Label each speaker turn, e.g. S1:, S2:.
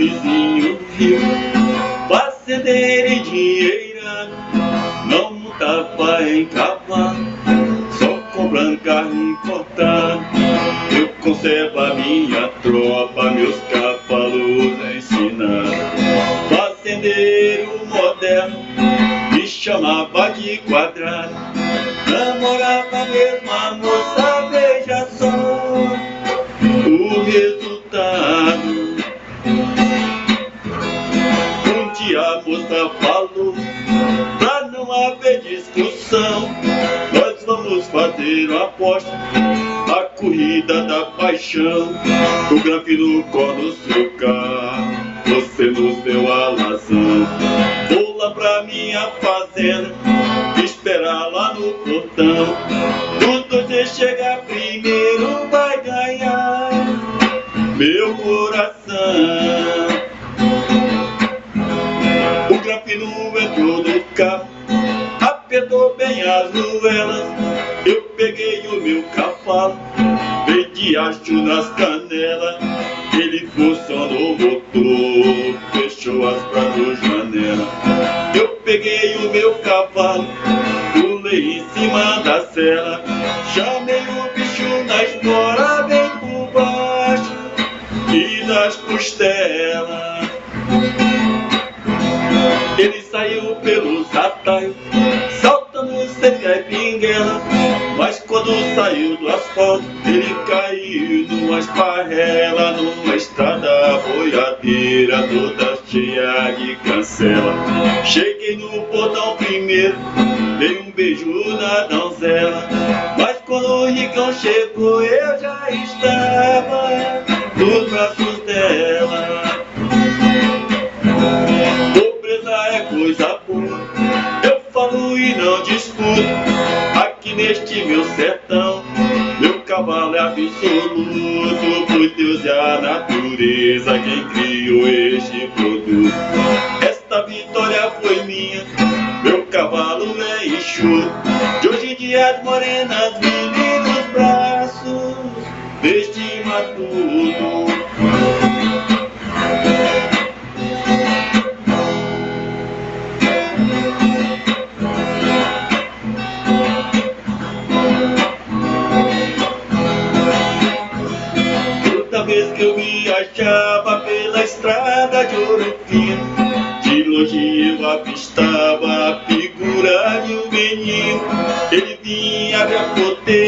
S1: vizinho viu, fazendeiro e dinheirado, não montava em cavalo, só comprando carro importado. Eu conservo a minha tropa, meus cavalos ensinados. Fazendeiro moderno, me chamava de quadrado, namorava mesmo a moça, veja só o resultado. Um dia a moça falou, pra não haver discussão, nós vamos fazer uma aposta, a corrida da paixão. O granfino cor no seu carro, você nos deu a razão. Vou lá pra minha fazenda, esperar lá no portão. Dos dois você chegar primeiro, vai ganhar meu coração. O granfino entrou no carro, apertou bem as velas. Eu peguei o meu cavalo, dei de haste nas canelas. Ele funcionou o motor, fechou as quatro janelas. Eu peguei o meu cavalo, pulei em cima da sela, chamei o bicho na espora, bem por baixo e nas costelas. Ele saiu pelos atalhos, saltando cerca e pinguela, mas quando saiu do asfalto, ele caiu numa esparrela, numa estrada boiadeira toda cheia de cancela. Cheguei no portão primeiro, dei um beijo na donzela, mas quando o Ricão chegou, eu já estava nos braços dela. É coisa boa, eu falo e não discuto. Aqui neste meu sertão, meu cavalo é absoluto, pois Deus e a natureza quem criou este produto. Esta vitória foi minha, meu cavalo é enxuto. De hoje em dia as morenas vivem nos braços deste matuto. Toda vez que eu viajava pela estrada de Ouro Fino, de longe eu avistava a figura de um menino. Ele vinha pra poder